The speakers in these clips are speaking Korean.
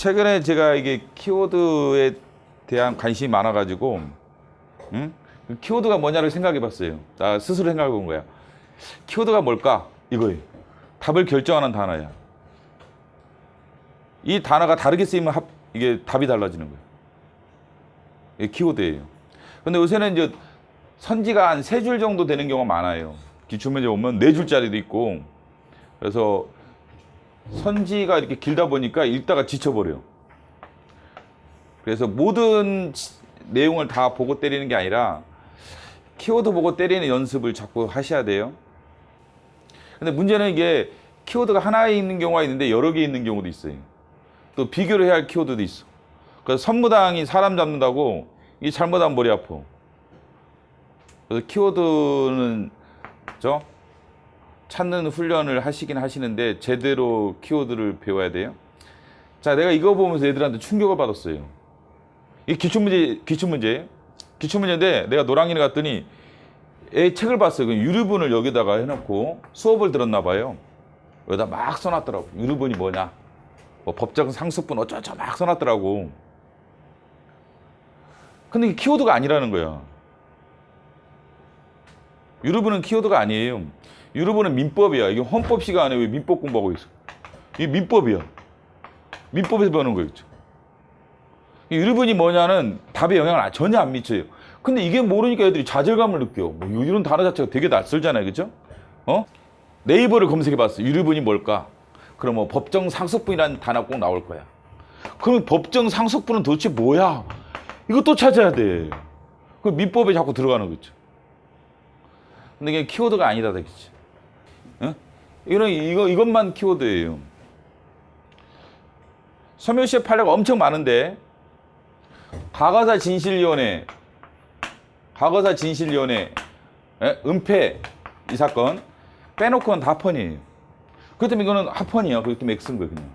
최근에 제가 이게 키워드에 대한 관심이 많아가지고, 그 키워드가 뭐냐를 생각해봤어요. 나 스스로 생각해본 거야. 키워드가 뭘까? 이거예요. 답을 결정하는 단어야. 이 단어가 다르게 쓰이면 이게 답이 달라지는 거예요. 이게 키워드예요. 근데 요새는 이제 선지가 한 3줄 정도 되는 경우가 많아요. 기출문제 보면 4줄짜리도 있고. 그래서 선지가 이렇게 길다 보니까 읽다가 지쳐버려요. 그래서 모든 내용을 다 보고 때리는 게 아니라 키워드 보고 때리는 연습을 자꾸 하셔야 돼요. 근데 문제는 이게 키워드가 하나에 있는 경우가 있는데 여러 개 있는 경우도 있어요. 또 비교를 해야 할 키워드도 있어. 그래서 선무당이 사람 잡는다고 이게 잘못하면 머리 아파. 그래서 키워드는 찾는 훈련을 하시긴 하시는데 제대로 키워드를 배워야 돼요. 자, 내가 이거 보면서 애들한테 충격을 받았어요. 이 기출문제인데 내가 노량진에 갔더니 애 책을 봤어요. 유류분을 여기다가 해놓고 수업을 들었나 봐요. 여기다 막 써놨더라고. 유류분이 뭐냐, 뭐 법적 상습분 어쩌고 막 써놨더라고. 근데 이게 키워드가 아니라는 거야. 유류분은 키워드가 아니에요. 유류분은 민법이야. 이게 헌법 시간에 왜 민법 공부하고 있어? 이게 민법이야. 민법에서 배우는 거였죠. 유류분이 뭐냐는 답에 영향을 전혀 안 미쳐요. 근데 이게 모르니까 애들이 좌절감을 느껴. 뭐 이런 단어 자체가 되게 낯설잖아요. 그죠? 네이버를 검색해봤어. 유류분이 뭘까? 그럼 뭐 법정 상속분이라는 단어가 꼭 나올 거야. 그럼 법정 상속분은 도대체 뭐야? 이거 또 찾아야 돼. 그 민법에 자꾸 들어가는 거죠. 근데 이게 키워드가 아니다, 그치? 이것만 키워드예요. 소멸시효 판례가 엄청 많은데, 과거사 진실위원회, 은폐, 이 사건, 빼놓고는 다 합헌이에요. 그렇다면 이거는 합헌이야. 그렇게 X인 거예요, 그냥.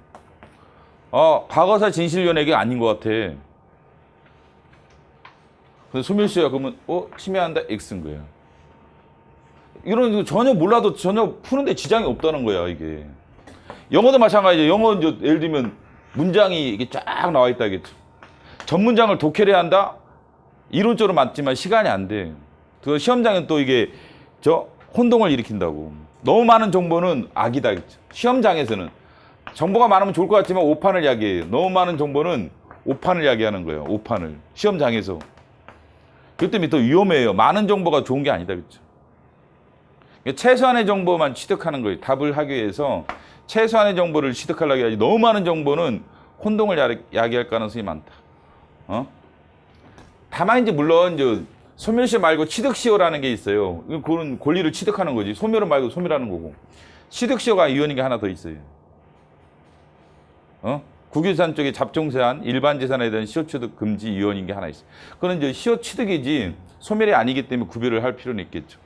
과거사 진실위원회 이게 아닌 것 같아. 그래서 소멸시효야, 그러면, 침해한다? X인 거야. 이런 거 전혀 몰라도 전혀 푸는데 지장이 없다는 거야, 이게. 영어도 마찬가지죠. 영어 이제 예를 들면 문장이 이게 쫙 나와 있다겠죠. 전 문장을 독해를 한다? 이론적으로 맞지만 시간이 안 돼. 그 시험장은 또 이게 혼동을 일으킨다고. 너무 많은 정보는 악이다겠죠. 시험장에서는 정보가 많으면 좋을 것 같지만 오판을 이야기해요. 너무 많은 정보는 오판을 이야기하는 거예요. 오판을 시험장에서. 그렇기 때문에 더 위험해요. 많은 정보가 좋은 게 아니다, 그렇죠. 최소한의 정보만 취득하는 거예요. 답을 하기 위해서 최소한의 정보를 취득하려고 해야지. 너무 많은 정보는 혼동을 야기할 가능성이 많다. 다만 이제 물론 이제 소멸시효 말고 취득시효라는 게 있어요. 그건 권리를 취득하는 거지. 소멸은 말고 소멸하는 거고. 취득시효가 이원인 게 하나 더 있어요. 국유재산 쪽에 잡종세한 일반재산에 대한 시효취득 금지 이원인 게 하나 있어요. 그건 이제 시효취득이지 소멸이 아니기 때문에 구별을 할 필요는 있겠죠.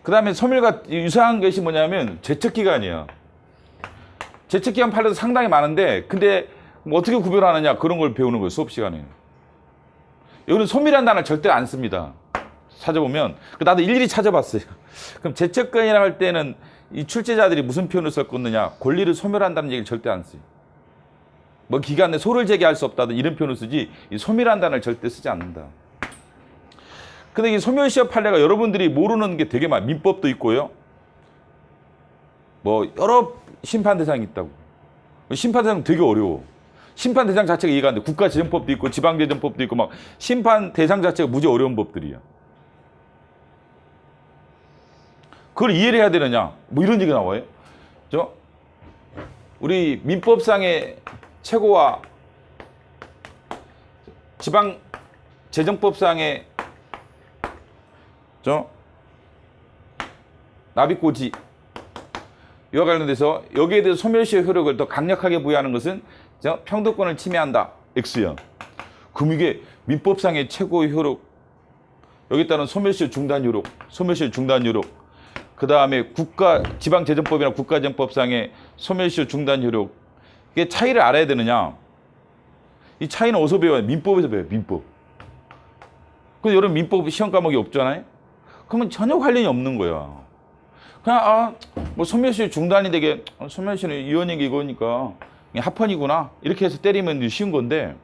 그 다음에 소멸과 유사한 것이 뭐냐면 제척기간이야. 제척기간 판례도 상당히 많은데 근데 뭐 어떻게 구별하느냐 그런 걸 배우는 거예요. 수업 시간에. 여기는 소멸이라는 단어를 절대 안 씁니다. 찾아보면. 나도 일일이 찾아봤어요. 그럼 제척기간이라고 할 때는 이 출제자들이 무슨 표현을 썼겠느냐. 권리를 소멸한다는 얘기를 절대 안 써요. 뭐 기간 내 소를 제기할 수 없다든 이런 표현을 쓰지 이 소멸한 단어를 절대 쓰지 않는다. 근데 이 소멸시효 판례가 여러분들이 모르는 게 되게 많아요. 민법도 있고요. 뭐 여러 심판 대상이 있다고. 심판 대상 되게 어려워. 심판 대상 자체가 이해가 안 돼. 국가재정법도 있고 지방재정법도 있고 막 심판 대상 자체가 무지 어려운 법들이야. 그걸 이해를 해야 되느냐? 뭐 이런 얘기 나와요. 우리 민법상의 최고와 지방재정법상의 납입고지 이와 관련돼서 여기에 대해서 소멸시효 효력을 더 강력하게 부여하는 것은 평등권을 침해한다. X야. 그럼 이게 민법상의 최고의 효력 여기 따른 소멸시효 중단 효력, 그 다음에 지방재정법이나 국가재정법상의 소멸시효 중단 효력 이게 차이를 알아야 되느냐? 이 차이는 어디서 배워요? 민법에서 배워요. 민법. 근데 여러분 민법 시험 과목이 없잖아요. 그러면 전혀 관련이 없는 거야. 그냥 뭐 소멸시효 중단이 되게 소멸시효는 이원이 이거니까 합헌이구나 이렇게 해서 때리면 이제 쉬운 건데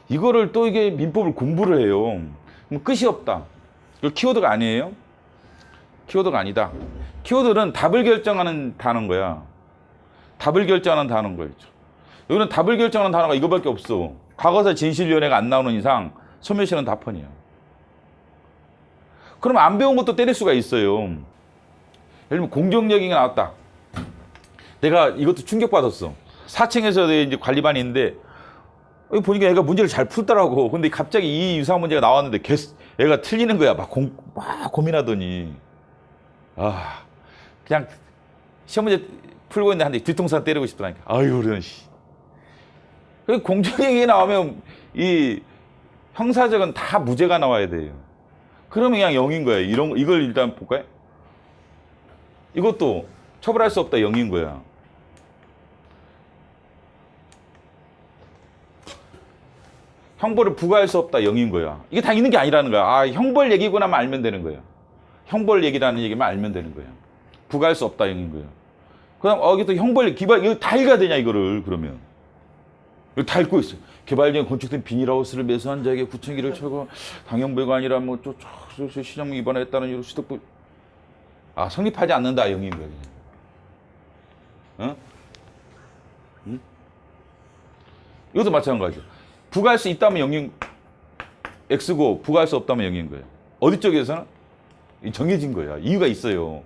이거를 또 이게 민법을 공부를 해요. 그럼 끝이 없다. 이거 키워드가 아니에요? 키워드가 아니다. 키워드는 답을 결정하는 단어인 거야. 답을 결정하는 단어인 거예요. 여기는 답을 결정하는 단어가 이거밖에 없어. 과거사 진실위원회가 안 나오는 이상 소멸시는 답헌이야. 그럼 안 배운 것도 때릴 수가 있어요. 예를 들면 공정력이 나왔다. 내가 이것도 충격받았어. 4층에서 이제 관리반이 있는데 여기 보니까 애가 문제를 잘 풀더라고. 근데 갑자기 이 유사한 문제가 나왔는데 애가 틀리는 거야. 막 고민하더니 그냥 시험 문제 풀고 있는데 한 대 뒤통수 때리고 싶더라니까. 아유 그런 씨. 공정력이 나오면 이 형사적은 다 무죄가 나와야 돼요. 그러면 그냥 0인 거예요. 이걸 일단 볼까요? 이것도 처벌할 수 없다 0인 거야. 형벌을 부과할 수 없다 0인 거야. 이게 다 있는 게 아니라는 거야. 형벌 얘기구나만 알면 되는 거야. 형벌 얘기라는 얘기만 알면 되는 거야. 부과할 수 없다 0인 거야. 그다음 여기도 형벌 기발 이거 다 읽어야 되냐 이거를 그러면. 이거 다 읽고 있어. 개발지에 건축된 비닐하우스를 매수한 자에게 구청기를 철거 당형부가 아니라 뭐 시정령 위반했다는 이유로 취득부 성립하지 않는다 0인 거야. 어? 응? 이것도 마찬가지야. 부과할 수 있다면 0인 X고 부과할 수 없다면 0인 거예요. 어디 쪽에서는 정해진 거야. 이유가 있어요.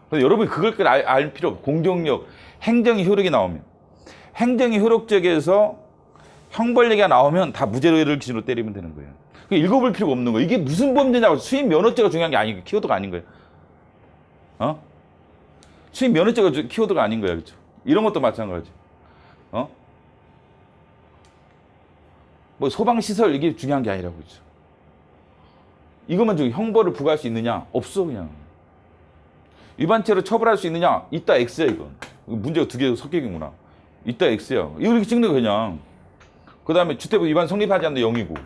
그래서 여러분이 그걸 알 필요 없고 공정력, 행정의 효력이 나오면 행정의 효력적에서 형벌 얘기가 나오면 다 무죄를 기준으로 때리면 되는 거예요. 읽어볼 필요가 없는 거예요. 이게 무슨 범죄냐고 수입 면허죄가 중요한 게 아니고 키워드가 아닌 거예요. 수입 면허죄가 키워드가 아닌 거예요. 그렇죠? 이런 것도 마찬가지. 뭐 소방시설 이게 중요한 게 아니라고 그렇죠. 이것만 좀 형벌을 부과할 수 있느냐? 없어 그냥. 위반죄로 처벌할 수 있느냐? 있다 X야 이건. 문제가 두 개 섞이는구나. 있다 X야. 이거 이렇게 찍는 거 그냥. 그 다음에 주택법 위반 성립하지 않는 0이고.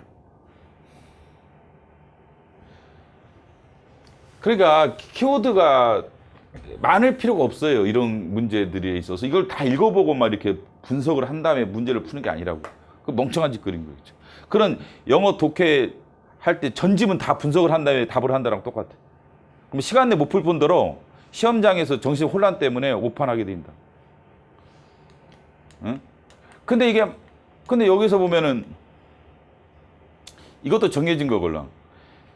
그러니까 키워드가 많을 필요가 없어요. 이런 문제들에 있어서. 이걸 다 읽어보고 막 이렇게 분석을 한 다음에 문제를 푸는 게 아니라고. 그 멍청한 짓거리인 거죠. 그런 영어 독해 할 때 전집은 다 분석을 한 다음에 답을 한다랑 똑같아. 그럼 시간 내 못 풀 뿐더러 시험장에서 정신 혼란 때문에 오판하게 된다. 응? 근데 여기서 보면은 이것도 정해진 거걸라.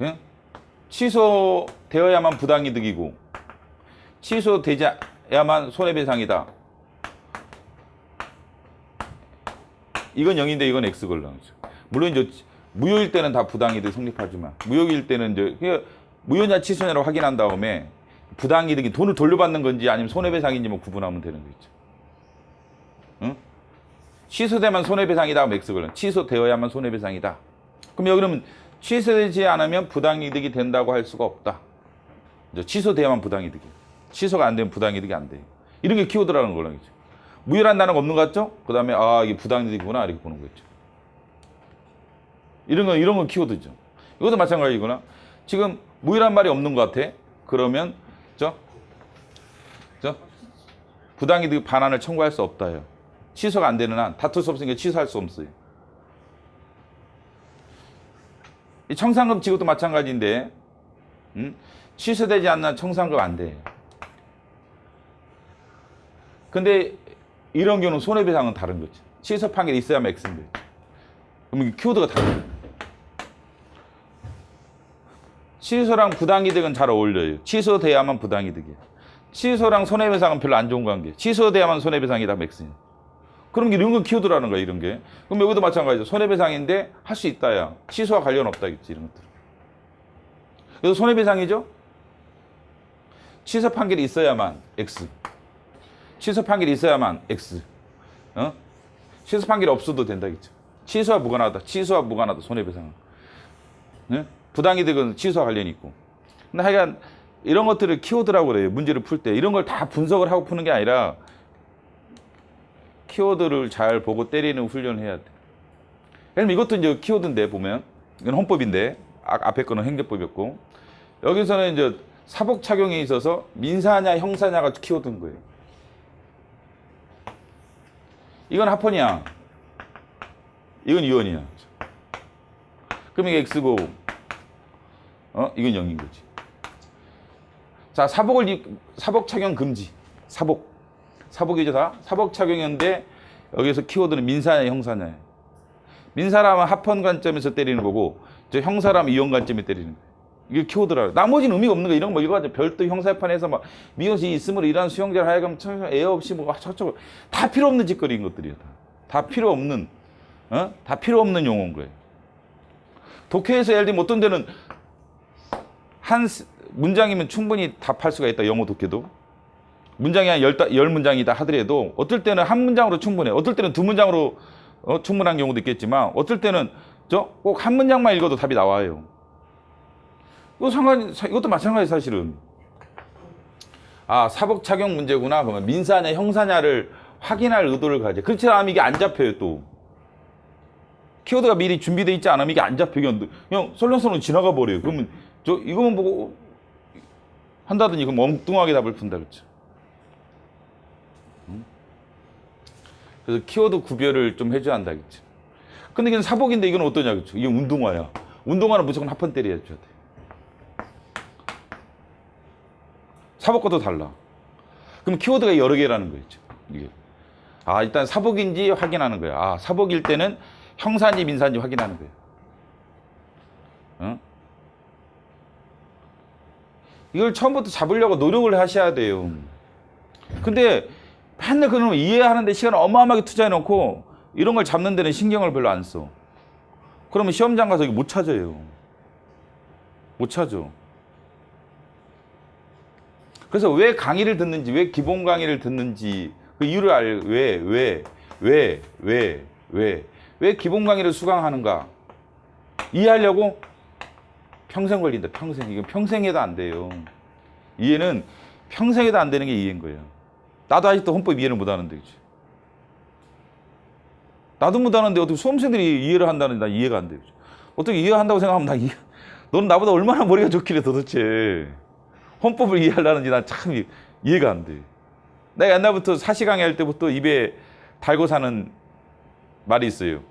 응? 취소되어야만 부당이득이고 취소되자야만 손해배상이다. 이건 0인데 이건 X걸라. 물론 이제 무효일 때는 다 부당이득 성립하지만 무효일 때는 이제 무효냐 취소냐로 확인한 다음에 부당이득이 돈을 돌려받는 건지 아니면 손해배상인지 뭐 구분하면 되는 거죠. 응? 취소되면 손해배상이다 하면 X걸라. 취소되어야만 손해배상이다. 그럼 여기는 취소되지 않으면 부당이득이 된다고 할 수가 없다. 취소돼야만 부당이득이에요. 취소가 안 되면 부당이득이 안 돼요. 이런 게 키워드라는 거라는 거죠. 무효란 단어가 없는 것 같죠? 그 다음에 이게 부당이득이구나 이렇게 보는 거죠. 이런 건 키워드죠. 이것도 마찬가지구나. 지금 무효란 말이 없는 것 같아. 그러면 부당이득 반환을 청구할 수 없다요. 취소가 안 되는 한 다툴 수 없으니까 취소할 수 없어요. 이 청산금 지급도 마찬가지인데 취소되지 않는 청산금 안 돼요. 근데 이런 경우는 손해배상은 다른 거지. 취소 판결이 있어야만 X인데. 그럼 키워드가 다르죠. 취소랑 부당이득은 잘 어울려요. 취소돼야만 부당이득이야. 취소랑 손해배상은 별로 안 좋은 관계. 취소돼야만 손해배상이다 X냐. 그럼 이런 건 키워드라는 거야, 이런 게. 그럼 여기도 마찬가지죠. 손해배상인데 할 수 있다야. 취소와 관련 없다겠지, 이런 것들. 그래서 손해배상이죠? 취소 판결이 있어야만 X. 취소 판결이 있어야만 X. 취소 판결이 없어도 된다겠죠. 취소와 무관하다. 취소와 무관하다. 손해배상은. 네? 부당이득은 취소와 관련이 있고. 근데 하여간 이런 것들을 키워드라고 그래요. 문제를 풀 때. 이런 걸 다 분석을 하고 푸는 게 아니라 키워드를 잘 보고 때리는 훈련을 해야 돼. 예를 들면 이것도 이제 키워드인데 보면 이건 헌법인데 앞에 거는 행정법이었고 여기서는 이제 사복 착용에 있어서 민사냐 형사냐가 키워드인 거예요. 이건 합헌이야. 이건 이원이야. 그럼 이게 x고, 이건 0인 거지. 자, 사복 착용 금지. 사복이죠, 다? 사복 착용인데, 여기서 키워드는 민사냐, 형사냐. 민사라면 합헌 관점에서 때리는 거고, 저 형사라면 이원 관점에 때리는 거예요. 이게 키워드라. 나머지는 의미가 없는 거. 이런 거, 이거 가지고 별도 형사판에서 막, 미혼이 있음으로 이러한 수용자를 하여금 애 없이 뭐, 저쪽, 다 필요 없는 짓거리인 것들이에요. 다 필요 없는, 다 필요 없는 용어인 거예요. 독해에서 예를 들면 어떤 데는 한 문장이면 충분히 답할 수가 있다. 영어 독해도. 문장이 한 10문장이다 하더라도 어떨 때는 한 문장으로 충분해. 어떨 때는 두 문장으로 충분한 경우도 있겠지만 어떨 때는 꼭 한 문장만 읽어도 답이 나와요. 이것도 마찬가지 사실은. 아, 사복 착용 문제구나. 그러면 민사냐 형사냐를 확인할 의도를 가져. 그렇지 않으면 이게 안 잡혀요 또. 키워드가 미리 준비되어 있지 않으면 이게 안 잡혀. 그냥 설렁설렁 지나가 버려요. 그러면 이거만 보고 한다더니 그럼 엉뚱하게 답을 푼다 그렇죠. 그래서 키워드 구별을 좀 해줘야 한다 그렇죠. 근데 이건 사복인데 이건 어떠냐 그렇죠. 이게 운동화야. 운동화는 무조건 합헌 때려야 돼. 사복과도 달라. 그럼 키워드가 여러 개라는 거였죠. 이게. 아, 일단 사복인지 확인하는 거야. 아, 사복일 때는 형사인지 민사인지 확인하는 거예요. 이걸 처음부터 잡으려고 노력을 하셔야 돼요. 근데 맨날 그놈 이해하는데 시간을 어마어마하게 투자해놓고 이런 걸 잡는 데는 신경을 별로 안 써. 그러면 시험장 가서 이거 못 찾아요. 못 찾아. 그래서 왜 강의를 듣는지, 왜 기본 강의를 듣는지 그 이유를 왜 기본 강의를 수강하는가 이해하려고 평생 걸린다. 평생. 이건 평생 해도 안 돼요. 이해는 평생 해도 안 되는 게 이해인 거예요. 나도 아직도 헌법 이해를 못 하는데, 그치? 나도 못 하는데 어떻게 수험생들이 이해를 한다는데 나 이해가 안 돼. 그치? 어떻게 이해한다고 생각하면 너는 나보다 얼마나 머리가 좋길래 도대체 헌법을 이해하려는지 난 참 이해가 안 돼. 내가 옛날부터 사시 강의할 때부터 입에 달고 사는 말이 있어요.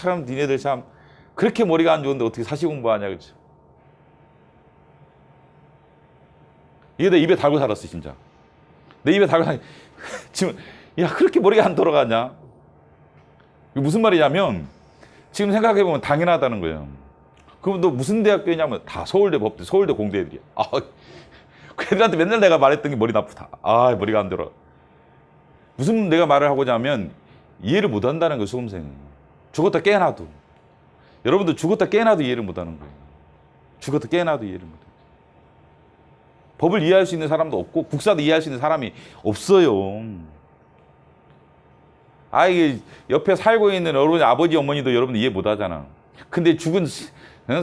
참 니네들 참 그렇게 머리가 안 좋은데 어떻게 사시 공부하냐 그치? 이게 내 입에 달고 살았어 진짜. 내 입에 달고 지금 야 그렇게 머리가 안 돌아가냐? 이게 무슨 말이냐면 지금 생각해보면 당연하다는 거예요. 그럼 너 무슨 대학교냐면 다 서울대 법대, 서울대 공대 애들이야. 아, 그 애들한테 맨날 내가 말했던 게 머리 나쁘다. 아, 머리가 안 들어. 무슨 내가 말을 하고자 하면 이해를 못 한다는 거예요, 수험생은. 죽었다 깨어나도. 여러분들 죽었다 깨어나도 이해를 못 하는 거예요. 죽었다 깨어나도 이해를 못 해요. 법을 이해할 수 있는 사람도 없고 국사도 이해할 수 있는 사람이 없어요. 아, 이게 옆에 살고 있는 여러분의 아버지, 어머니도 여러분 이해 못 하잖아. 근데 죽은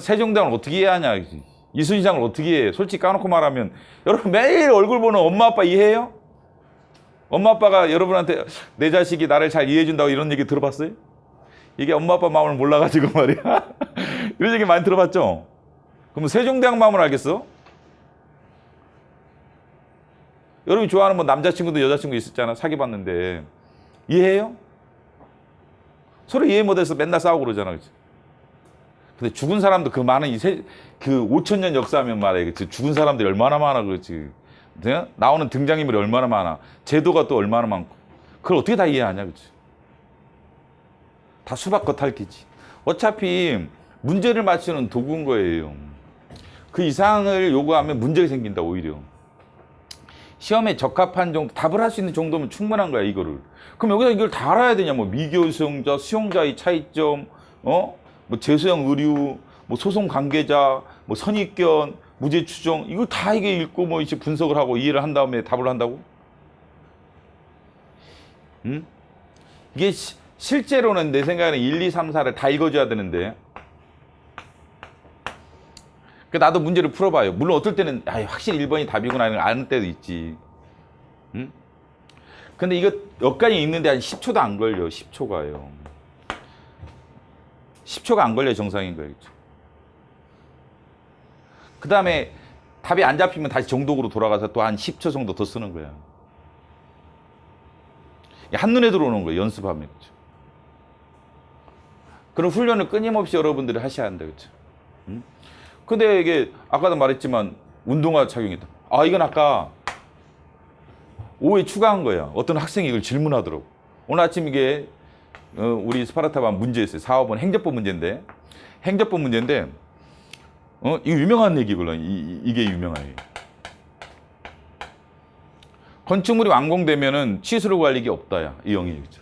세종대왕을 어떻게 이해하냐. 이순신장을 어떻게 해. 솔직히 까놓고 말하면 여러분 매일 얼굴 보는 엄마 아빠 이해해요? 엄마 아빠가 여러분한테 내 자식이 나를 잘 이해해준다고 이런 얘기 들어봤어요? 이게 엄마 아빠 마음을 몰라가지고 말이야. 이런 얘기 많이 들어봤죠? 그럼 세종대왕 마음을 알겠어? 여러분이 좋아하는 뭐 남자친구도 여자친구 있었잖아. 사귀어봤는데 이해해요? 서로 이해 못해서 맨날 싸우고 그러잖아. 그치? 근데 죽은 사람도 그 많은 그 5,000년 역사하면 말이야. 죽은 사람들이 얼마나 많아. 그렇지. 나오는 등장인물이 얼마나 많아. 제도가 또 얼마나 많고. 그걸 어떻게 다 이해하냐. 그치? 다 수박 겉핥기지. 어차피 문제를 맞추는 도구인 거예요. 그 이상을 요구하면 문제가 생긴다 오히려. 시험에 적합한 정도, 답을 할 수 있는 정도면 충분한 거야 이거를. 그럼 여기서 이걸 다 알아야 되냐. 뭐 미교 수용자, 수용자의 차이점, 뭐 재수형 의류, 뭐 소송 관계자, 뭐 선입견, 무죄 추정, 이걸 다 이게 읽고 뭐 이제 분석을 하고 이해를 한 다음에 답을 한다고? 이게 실제로는 내 생각에는 1, 2, 3, 4를 다 읽어줘야 되는데. 그 나도 문제를 풀어봐요. 물론 어떨 때는 확실히 1번이 답이구나 아는 때도 있지. 근데 이거 여기까지 읽는데 한 10초도 안 걸려. 10초가요. 10초가 안 걸려 정상인 거예요. 그 다음에 답이 안 잡히면 다시 정독으로 돌아가서 또 한 10초 정도 더 쓰는 거야. 한눈에 들어오는 거예요. 연습하면. 그렇죠? 그런 훈련을 끊임없이 여러분들이 하셔야 한다. 그렇죠? 근데 이게 아까도 말했지만 운동화 착용이다. 아, 이건 아까 오후에 추가한 거야. 어떤 학생이 이걸 질문하더라고. 오늘 아침 이게 우리 스파르타반 문제였어요. 4호번 행정법 문제인데 이거 유명한 얘기구나. 이게 유명한 얘기. 건축물이 완공되면은 치수를 구할 일이 없다야. 이 영역이죠.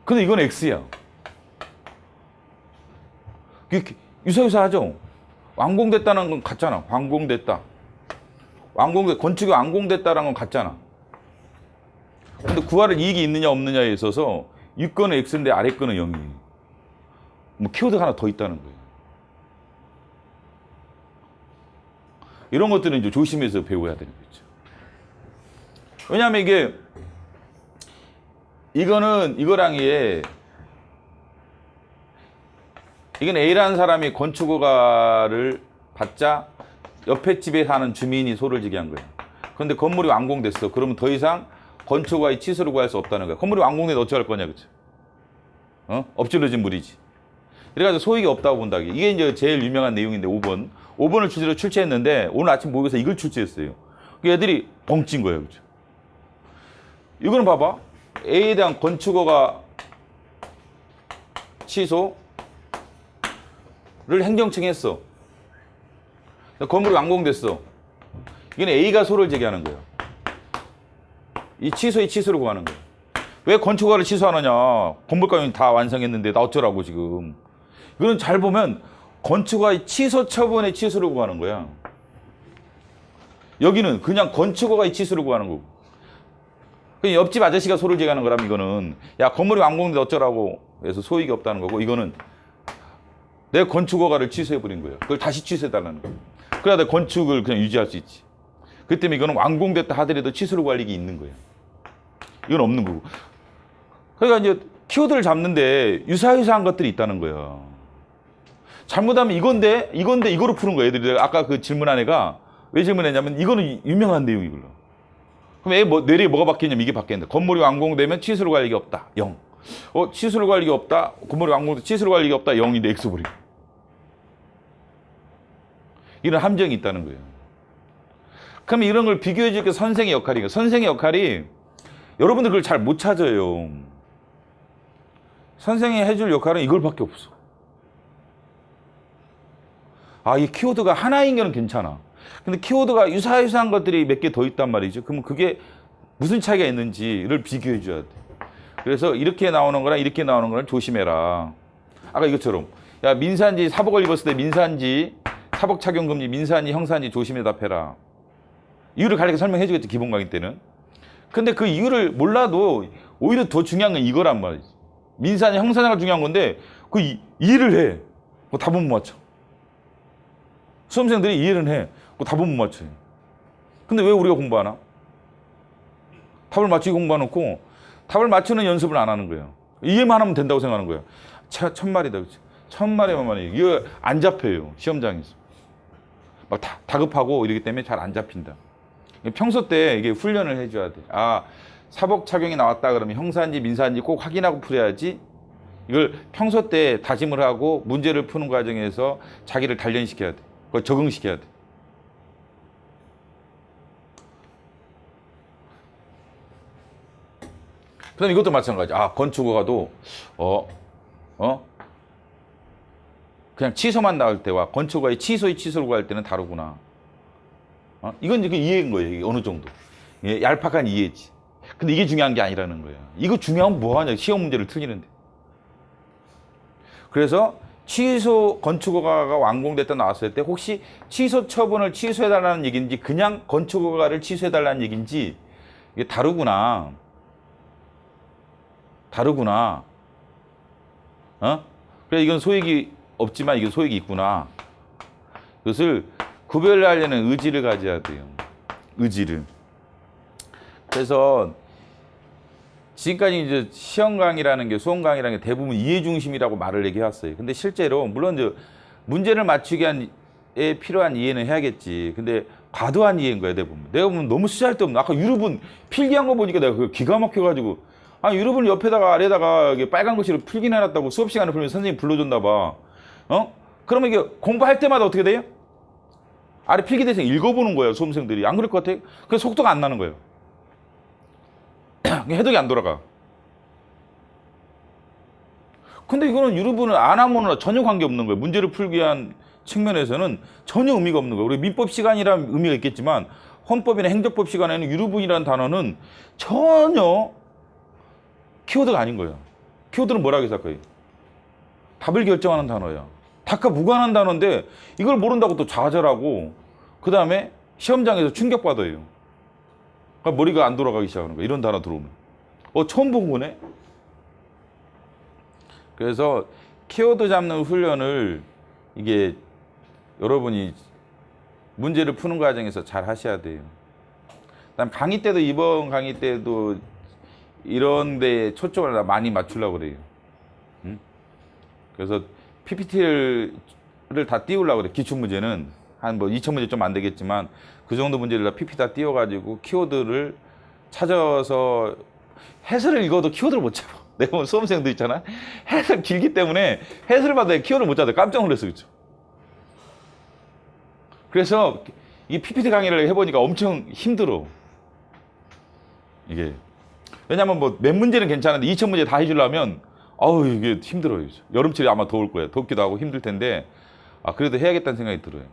근데 이건 X야. 유사유사하죠? 완공됐다는 건 같잖아. 건축이 완공됐다는 건 같잖아. 근데 구할 이익이 있느냐 없느냐에 있어서 위 거는 X인데 아래 거는 0이에요. 뭐 키워드가 하나 더 있다는 거예요. 이런 것들은 이제 조심해서 배워야 되는 거죠. 왜냐하면 이거랑 이건 A라는 사람이 건축허가를 받자 옆에 집에 사는 주민이 소를 지게 한 거예요. 그런데 건물이 완공됐어. 그러면 더 이상 건축허가의 취소를 구할 수 없다는 거야. 건물이 완공되면 어찌할 거냐, 그죠? 엎질러진 물이지. 그래가지고 소익이 없다고 본다. 이게 이제 제일 유명한 내용인데 5번을 주제로 출제했는데 오늘 아침 모의고사 이걸 출제했어요. 애들이 벙찐 거예요, 그죠? 이거는 봐봐. A에 대한 건축허가 취소를 행정청이 했어. 건물이 완공됐어. 이건 A가 소를 제기하는 거예요. 이 취소를 구하는 거예요. 왜 건축허가를 취소하느냐? 건물가격이 다 완성했는데 나 어쩌라고 지금. 이거는 잘 보면 건축허가의 취소 처분의 취소를 구하는 거야. 여기는 그냥 건축허가의 취소를 구하는 거고. 옆집 아저씨가 소를 제기하는 거라면 이거는 야, 건물이 완공됐는데 어쩌라고 해서 소익이 없다는 거고, 이거는 내 건축허가를 취소해버린 거예요. 그걸 다시 취소해달라는 거예요. 그래야 내 건축을 그냥 유지할 수 있지. 그 때문에 이거는 완공됐다 하더라도 취소를 구할 일이 있는 거예요. 이건 없는 거고. 그러니까 이제 키워드를 잡는데 유사유사한 것들이 있다는 거예요. 잘못하면 이건데 이거로 푸는 거예요. 애들이 아까 그 질문한 애가 왜 질문했냐면 이거는 유명한 내용이구나. 그럼 내리에 뭐가 바뀌냐면 이게 바뀌는데 건물이 완공되면 취소를 구할 일이 없다. 0. 취소를 구할 일이 없다. 건물이 완공되면 취소를 구할 일이 없다. 0인데 X 버리고. 이런 함정이 있다는 거예요. 그럼 이런 걸 비교해 줄 게 선생의 역할이에요. 선생의 역할이 여러분들 그걸 잘 못 찾아요. 선생이 해줄 역할은 이걸밖에 없어. 이 키워드가 하나인 거는 괜찮아. 근데 키워드가 유사유사한 것들이 몇 개 더 있단 말이죠. 그러면 그게 무슨 차이가 있는지를 비교해 줘야 돼. 그래서 이렇게 나오는 거랑 이렇게 나오는 거랑 조심해라. 아까 이것처럼 야, 민사인지 사복을 입었을 때 민사인지 사복 착용 금지, 민사인지 형사인지 조심해 답해라. 이유를 가르쳐 설명해 주겠지, 기본 강의 때는. 근데 그 이유를 몰라도 오히려 더 중요한 건 이거란 말이지. 민사인지 형사가 중요한 건데 그 이해를 해. 뭐 답은 못 맞춰. 수험생들이 이해를 해. 그 답은 못 맞춰. 근데 왜 우리가 공부하나? 답을 맞추기 공부해놓고 답을 맞추는 연습을 안 하는 거예요. 이해만 하면 된다고 생각하는 거예요. 천말이다. 그치? 천말에만 말이에요. 이거 안 잡혀요. 시험장에서. 막 다급하고 이러기 때문에 잘 안 잡힌다. 평소 때 이게 훈련을 해줘야 돼. 사복 착용이 나왔다 그러면 형사인지 민사인지 꼭 확인하고 풀어야지. 이걸 평소 때 다짐을 하고 문제를 푸는 과정에서 자기를 단련시켜야 돼. 그걸 적응시켜야 돼. 그럼 이것도 마찬가지. 건축허가도 그냥 취소만 나올 때와 건축허가의 취소를 구할 때는 다르구나. 이건 이제 이해인 거예요. 이게 어느 정도. 얄팍한 이해지. 근데 이게 중요한 게 아니라는 거예요. 이거 중요하면 뭐하냐. 시험 문제를 틀리는데. 그래서 건축허가가 완공됐다 나왔을 때 혹시 취소 처분을 취소해달라는 얘기인지 그냥 건축허가를 취소해달라는 얘기인지 이게 다르구나. 그래, 이건 소익이 없지만 이게 소익이 있구나. 그것을 구별하려는 의지를 가져야 돼요. 의지를. 그래서 지금까지 이제 시험 강의라는 게, 수험 강의라는 게 대부분 이해 중심이라고 말을 얘기해왔어요. 근데 실제로 물론 이제 문제를 맞추기 위해 필요한 이해는 해야겠지. 근데 과도한 이해인 거야, 내가 보면 너무 쓰잘데없는. 아까 유럽은 필기한 거 보니까 내가 그 기가 막혀가지고, 아, 유럽은 옆에다가 아래다가 이게 빨간 글씨로 필기는 해놨다고 수업 시간에 보면 선생님이 불러줬나 봐. 그러면 이게 공부할 때마다 어떻게 돼요? 아래 필기 대신 읽어보는 거예요, 수험생들이. 안 그럴 것 같아요? 그래서 속도가 안 나는 거예요. 해독이 안 돌아가. 근데 이거는 유럽은 안 하면 전혀 관계없는 거예요. 문제를 풀기 위한 측면에서는 전혀 의미가 없는 거예요. 우리 민법 시간이라는 의미가 있겠지만 헌법이나 행정법 시간에는 유럽은이라는 단어는 전혀 키워드가 아닌 거예요. 키워드는 뭐라고 생각해요? 답을 결정하는 단어야. 답과 무관한 단어인데 이걸 모른다고 또 좌절하고 그 다음에 시험장에서 충격받아요. 그러니까 머리가 안 돌아가기 시작하는 거야. 이런 단어 들어오면. 처음 본 거네? 그래서 키워드 잡는 훈련을 이게 여러분이 문제를 푸는 과정에서 잘 하셔야 돼요. 그다음 강의 때도 이번 강의 때도 이런 데 초점을 많이 맞추려고 그래요. 그래서 PPT를 다 띄우려고 그래. 기출문제는 한 뭐 2,000문제 좀 안 되겠지만 그 정도 문제를 다 PPT 다 띄워가지고 키워드를 찾아서 해설을 읽어도 키워드를 못 잡아. 내가 보면 수험생도 있잖아. 해설 길기 때문에 해설을 봐도 키워드를 못 잡아. 깜짝 놀랐어. 그렇죠? 그래서 이 PPT 강의를 해보니까 엄청 힘들어. 이게. 왜냐면 뭐 몇 문제는 괜찮은데 2,000문제 다 해주려면 아우 이게 힘들어요. 여름철에 아마 더울 거예요. 덥기도 하고 힘들 텐데 그래도 해야겠다는 생각이 들어요.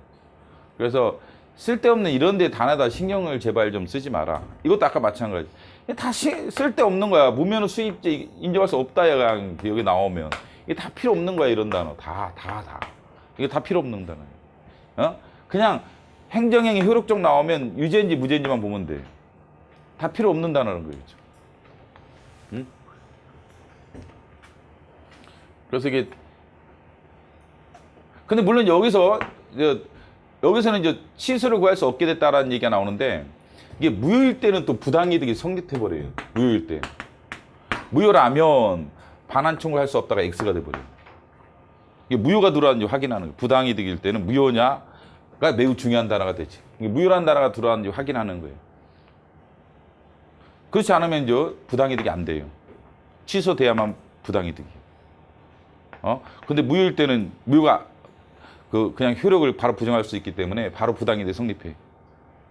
그래서 쓸데없는 이런 데 단어다 신경을 제발 좀 쓰지 마라. 이것도 아까 마찬가지. 다 쓸데없는 거야. 무면허 수입제 인정할 수 없다야 여기 나오면. 이게 다 필요 없는 거야 이런 단어. 다. 이게 다 필요 없는 단어야. 그냥 행정행위 효력적 나오면 유죄인지 무죄인지만 보면 돼. 다 필요 없는 단어라는 거죠. 응? 그래서 이게 근데 물론 여기서는 이제 치수를 구할 수 없게 됐다라는 얘기가 나오는데 이게 무효일 때는 또 부당이득이 성립해버려요. 무효일 때. 무효라면 반환 청구할 수 없다가 X가 돼버려요. 이게 무효가 들어왔는지 확인하는 거예요. 부당이득일 때는 무효냐가 매우 중요한 단어가 되지. 무효라는 단어가 들어왔는지 확인하는 거예요. 그렇지 않으면 이제 부당이득이 안 돼요. 취소돼야만 부당이득이에요. 근데 무효일 때는 무효가 그냥 효력을 바로 부정할 수 있기 때문에 바로 부당이득이 성립해.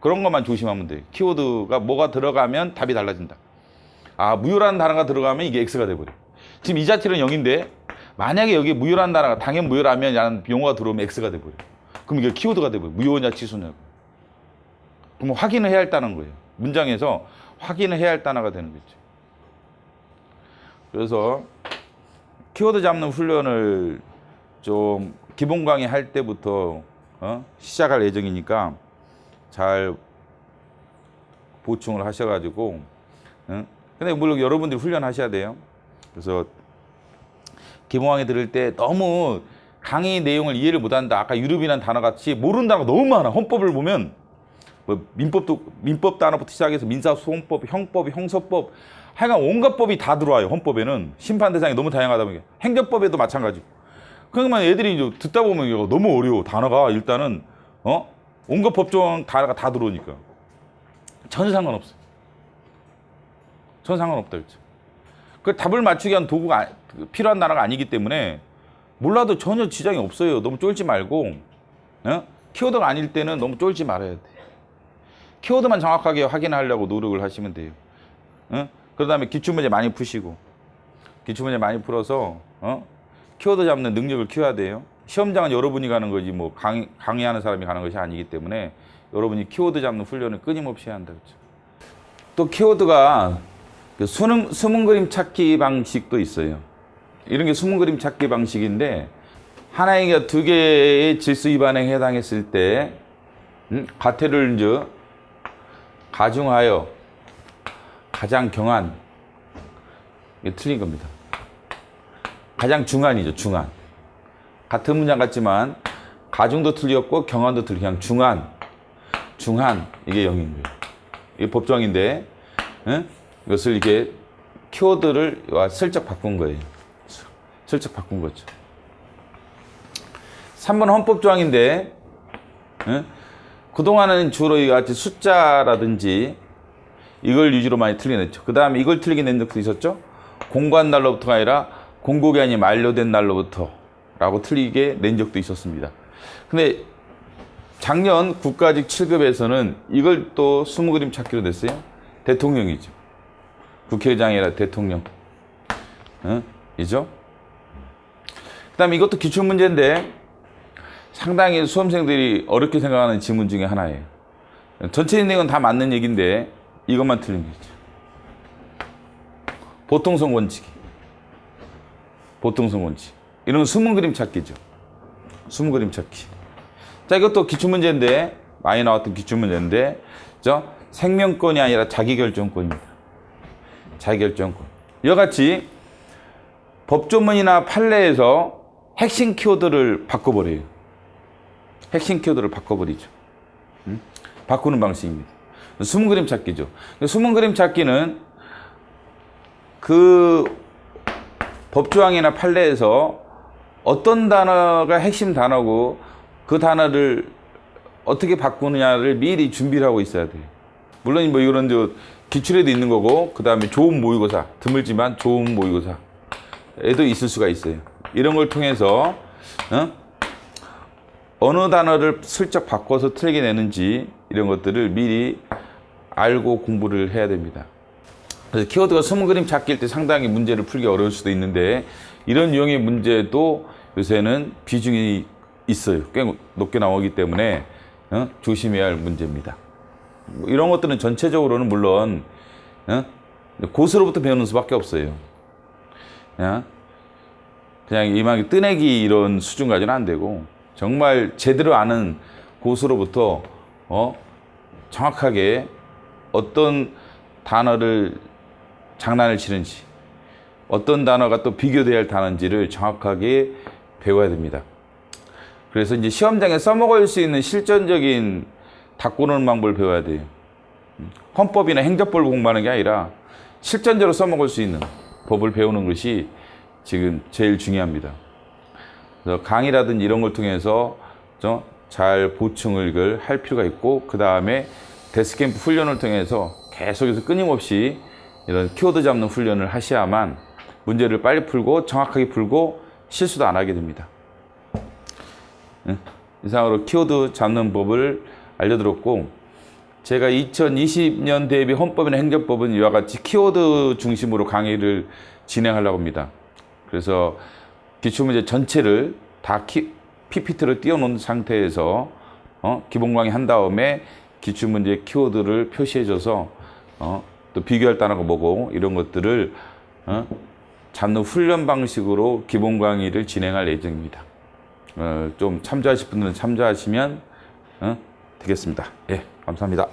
그런 것만 조심하면 돼. 키워드가 뭐가 들어가면 답이 달라진다. 무효라는 단어가 들어가면 이게 X가 돼버려. 지금 이 자체는 0인데 만약에 여기 무효라는 단어가 당연 무효라면 라는 용어가 들어오면 X가 돼버려. 그럼 이게 키워드가 돼버려. 무효냐 취소냐고. 그럼 확인을 해야 했다는 거예요. 문장에서 확인을 해야 할 단어가 되는 거죠. 그래서 키워드 잡는 훈련을 좀 기본 강의 할 때부터 시작할 예정이니까 잘 보충을 하셔가지고 근데 물론 여러분들이 훈련하셔야 돼요. 그래서 기본 강의 들을 때 너무 강의 내용을 이해를 못한다. 아까 유럽이라는 단어 같이 모르는 단어가 너무 많아. 헌법을 보면 뭐 민법 단어부터 시작해서 민사소송법, 형법, 형사법 하여간 온갖 법이 다 들어와요. 헌법에는 심판 대상이 너무 다양하다 보니까 행정법에도 마찬가지고. 그러면 애들이 이제 듣다 보면 이거 너무 어려워. 단어가 일단은 온갖 법정 단어가 다 들어오니까 전혀 상관없어요. 전혀 상관없다 그렇죠. 그 답을 맞추기 위한 도구가 필요한 단어가 아니기 때문에 몰라도 전혀 지장이 없어요. 너무 쫄지 말고 키워드가 아닐 때는 너무 쫄지 말아야 돼. 키워드만 정확하게 확인하려고 노력을 하시면 돼요. 그 다음에 기출문제 많이 푸시고 기출문제 많이 풀어서 키워드 잡는 능력을 키워야 돼요. 시험장은 여러분이 가는 거지 뭐 강의하는 사람이 가는 것이 아니기 때문에 여러분이 키워드 잡는 훈련을 끊임없이 해야 한다 그렇죠. 또 키워드가 숨은 그림 찾기 방식도 있어요. 이런 게 숨은 그림 찾기 방식인데 하나의 두 개의 질서 위반에 해당했을 때 과태료를 이제 가중하여 가장 경한 이게 틀린 겁니다. 가장 중한이죠. 중한. 같은 문장 같지만 가중도 틀렸고 경한도 틀리고 그냥 중한 이게 0인 거예요. 이게 법조항인데 이것을 이게 키워드를 슬쩍 바꾼 거예요. 슬쩍 바꾼 거죠. 3번 헌법조항인데 그동안은 주로 이같이 숫자라든지 이걸 위주로 많이 틀려냈죠. 그 다음에 이걸 틀리게 낸 적도 있었죠. 공고한 날로부터가 아니라 공고기한이 만료된 날로부터 라고 틀리게 낸 적도 있었습니다. 근데 작년 국가직 7급에서는 이걸 또 20그림 찾기로 됐어요. 대통령이죠. 국회의장이 아니라 대통령. 이죠? 그 다음에 이것도 기출문제인데 상당히 수험생들이 어렵게 생각하는 지문 중에 하나예요. 전체 내용은 다 맞는 얘기인데 이것만 틀린 거죠. 보통성 원칙이. 보통성 원칙. 이런 20그림 찾기죠. 20그림 찾기. 자, 이것도 기출문제인데, 많이 나왔던 기출문제인데, 생명권이 아니라 자기결정권입니다. 자기결정권. 이와 같이 법조문이나 판례에서 핵심 키워드를 바꿔버려요. 핵심 키워드를 바꿔버리죠. 바꾸는 방식입니다. 20그림 찾기죠. 20그림 찾기는 그 법조항이나 판례에서 어떤 단어가 핵심 단어고 그 단어를 어떻게 바꾸느냐를 미리 준비를 하고 있어야 돼요. 물론 뭐 이런 기출에도 있는 거고, 그 다음에 좋은 모의고사, 드물지만 좋은 모의고사에도 있을 수가 있어요. 이런 걸 통해서 어느 단어를 슬쩍 바꿔서 틀리게 내는지 이런 것들을 미리 알고 공부를 해야 됩니다. 그래서 키워드가 20그림 찾기일 때 상당히 문제를 풀기 어려울 수도 있는데 이런 유형의 문제도 요새는 비중이 있어요. 꽤 높게 나오기 때문에 조심해야 할 문제입니다. 이런 것들은 전체적으로는 물론 고수로부터 배우는 수밖에 없어요. 그냥 이만 뜨내기 이런 수준까지는 안 되고 정말 제대로 아는 고수로부터 정확하게 어떤 단어를 장난을 치는지 어떤 단어가 또 비교돼야 할 단어인지를 정확하게 배워야 됩니다. 그래서 이제 시험장에 써먹을 수 있는 실전적인 다꾸는 방법을 배워야 돼요. 헌법이나 행정법을 공부하는 게 아니라 실전적으로 써먹을 수 있는 법을 배우는 것이 지금 제일 중요합니다. 그래서 강의라든지 이런 걸 통해서 잘 보충을 할 필요가 있고, 그 다음에 데스캠프 훈련을 통해서 계속해서 끊임없이 이런 키워드 잡는 훈련을 하셔야만 문제를 빨리 풀고 정확하게 풀고 실수도 안 하게 됩니다. 이상으로 키워드 잡는 법을 알려드렸고, 제가 2020년 대비 헌법이나 행정법은 이와 같이 키워드 중심으로 강의를 진행하려고 합니다. 그래서 기출문제 전체를 다 PPT로 띄워놓은 상태에서 기본 강의 한 다음에 기출문제 키워드를 표시해줘서 또 비교할 단어가 뭐고 이런 것들을 잡는 훈련 방식으로 기본 강의를 진행할 예정입니다. 좀 참조하실 분들은 참조하시면 되겠습니다. 예, 감사합니다.